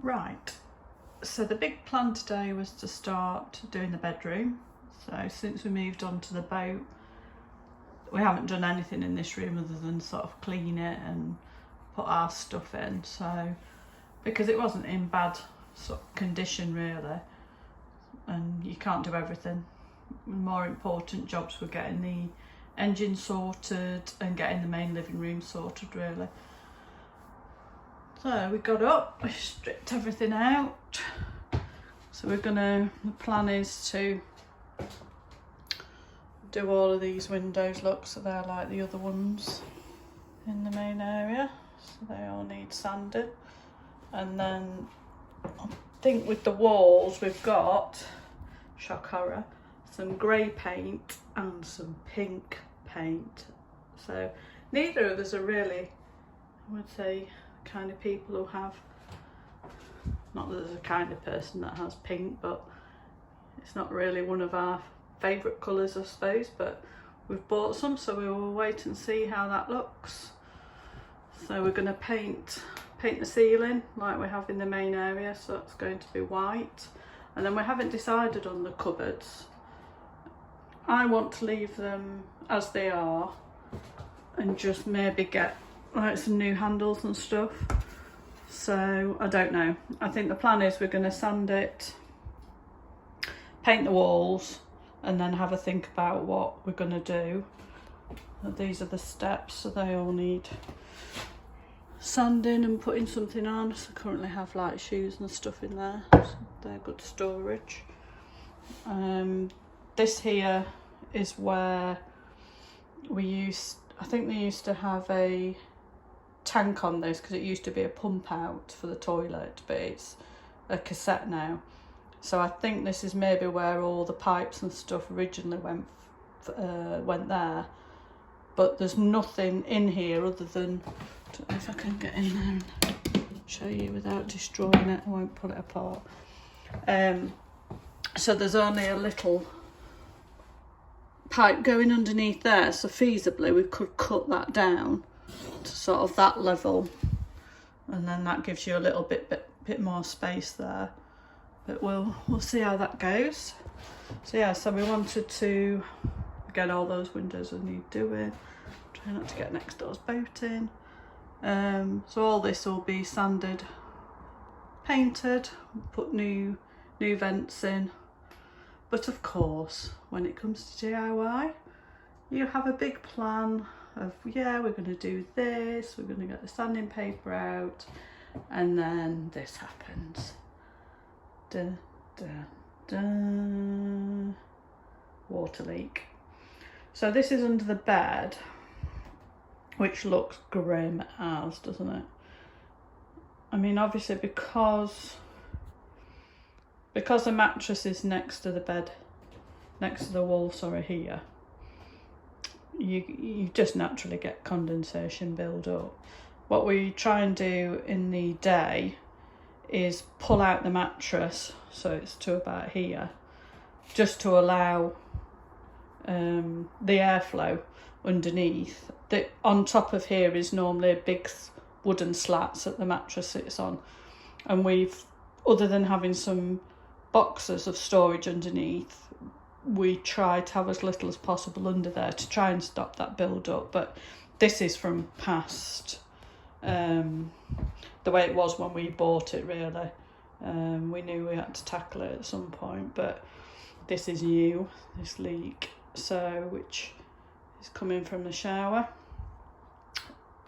Right, so the big plan today was to start doing the bedroom. So since we moved on to the boat, we haven't done anything in this room other than sort of clean it and put our stuff in. So because it wasn't in bad sort of condition really, and you can't do everything. More important jobs were getting the engine sorted and getting the main living room sorted really. So we got up, we stripped everything out. So the plan is to do all of these windows, look, so they're like the other ones in the main area. So they all need sanding. And then I think with the walls we've got, shock horror, some grey paint and some pink paint. So neither of us are really, I would say, kind of people who have, not that there's a kind of person that has pink, but it's not really one of our favourite colours I suppose, but we've bought some, so we will wait and see how that looks. So we're going to paint the ceiling like we have in the main area, so that's going to be white. And then we haven't decided on the cupboards. I want to leave them as they are and just maybe get like some new handles and stuff. So I don't know. I think the plan is we're going to sand it, paint the walls, and then have a think about what we're going to do. These are the steps, so they all need sanding and putting something on. So I currently have like shoes and stuff in there, so they're good storage. This here is where I think they used to have a tank on this because it used to be a pump out for the toilet, but it's a cassette now. So I think this is maybe where all the pipes and stuff originally went there, but there's nothing in here other than, I don't know if I can get in there and show you without destroying it. I won't pull it apart. So there's only a little pipe going underneath there, so feasibly we could cut that down to sort of that level, and then that gives you a little bit more space there. But we'll see how that goes. So yeah, so we wanted to get all those windows we need doing. Try not to get next door's boat in. So all this will be sanded, painted, put new vents in. But of course, when it comes to DIY, you have a big plan of, yeah, we're going to do this, we're going to get the sanding paper out, and then this happens. Dun, dun, dun. Water leak. So this is under the bed, which looks grim as, doesn't it? I mean, obviously because the mattress is next to the bed, next to the wall, sorry, here, you just naturally get condensation build up. What we try and do in the day is pull out the mattress, so it's to about here, just to allow the airflow underneath. On top of here is normally big wooden slats that the mattress sits on, and we've, other than having some boxes of storage underneath, we try to have as little as possible under there to try and stop that build up. But this is from past the way it was when we bought it really. We knew we had to tackle it at some point, but this is new, this leak, so which is coming from the shower.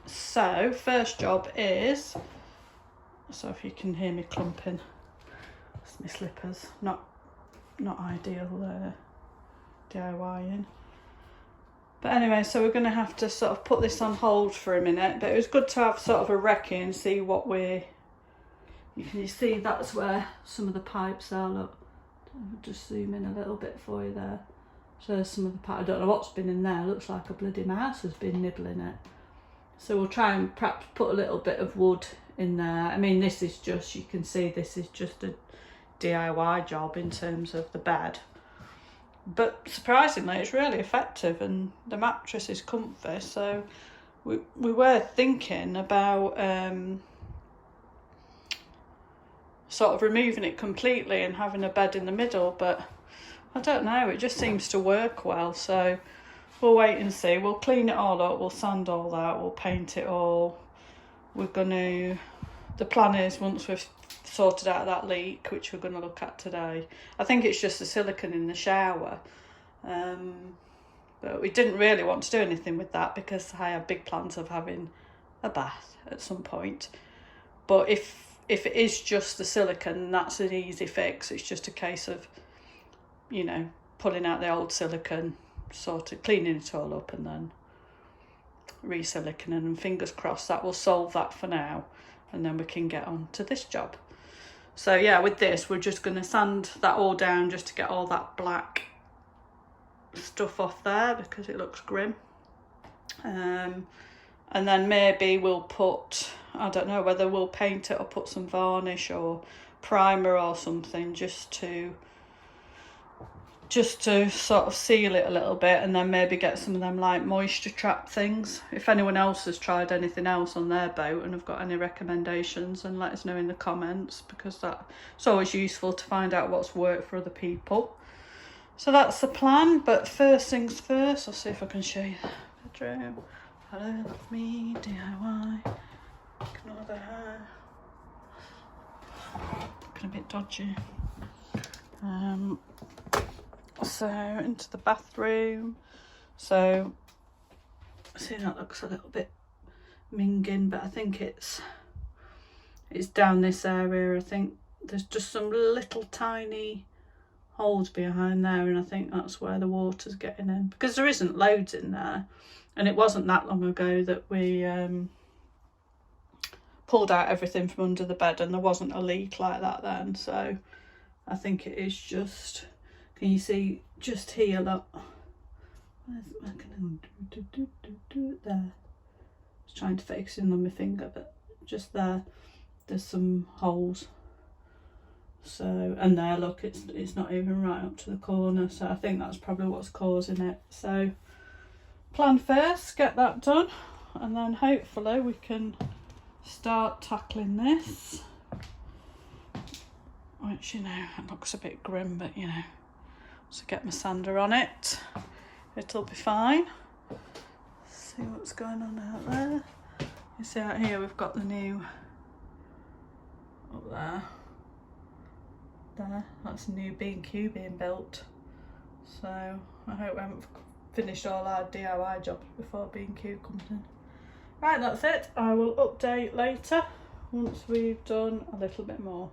So first job is, so if you can hear me clumping, it's my slippers, not ideal DIYing. But anyway, so we're going to have to sort of put this on hold for a minute, but it was good to have sort of a recce and see what you can see that's where some of the pipes are, look. I'll just zoom in a little bit for you there. So there's some of the pipes, I don't know what's been in there, looks like a bloody mouse has been nibbling it. So we'll try and perhaps put a little bit of wood in there. I mean, this is just, you can see this is just a DIY job in terms of the bed, but surprisingly it's really effective and the mattress is comfy. So we were thinking about sort of removing it completely and having a bed in the middle, but I don't know, it just seems to work well, so we'll wait and see. We'll clean it all up, we'll sand all that, we'll paint it all. We're gonna, the plan is once we've sorted out that leak, which we're going to look at today, I think it's just the silicone in the shower, but we didn't really want to do anything with that because I have big plans of having a bath at some point. But if it is just the silicone, that's an easy fix. It's just a case of, you know, pulling out the old silicone, sort of cleaning it all up and then re-siliconing, and fingers crossed that will solve that for now, and then we can get on to this job. So yeah, with this we're just going to sand that all down just to get all that black stuff off there because it looks grim, and then maybe we'll put, I don't know whether we'll paint it or put some varnish or primer or something just to sort of seal it a little bit, and then maybe get some of them like moisture trap things. If anyone else has tried anything else on their boat and have got any recommendations, and let us know in the comments, because it's always useful to find out what's worked for other people. So that's the plan, but first things first, I'll see if I can show you the bedroom. Hello, love me, DIY. Ignore the hair. Looking a bit dodgy. So into the bathroom. So see, that looks a little bit minging, but I think it's down this area. I think there's just some little tiny holes behind there, and I think that's where the water's getting in, because there isn't loads in there, and it wasn't that long ago that we pulled out everything from under the bed and there wasn't a leak like that then. So I think it is just, can you see just here, look, there, just trying to focus in on my finger, but just there's some holes. So, and there, look, it's not even right up to the corner, so I think that's probably what's causing it. So plan first, get that done, and then hopefully we can start tackling this, which, you know, it looks a bit grim, but you know, so get my sander on it, it'll be fine. See what's going on out there. You see out here we've got the new, up there, that's a new B&Q being built. So I hope we haven't finished all our DIY jobs before B&Q comes in. Right, that's it. I will update later once we've done a little bit more.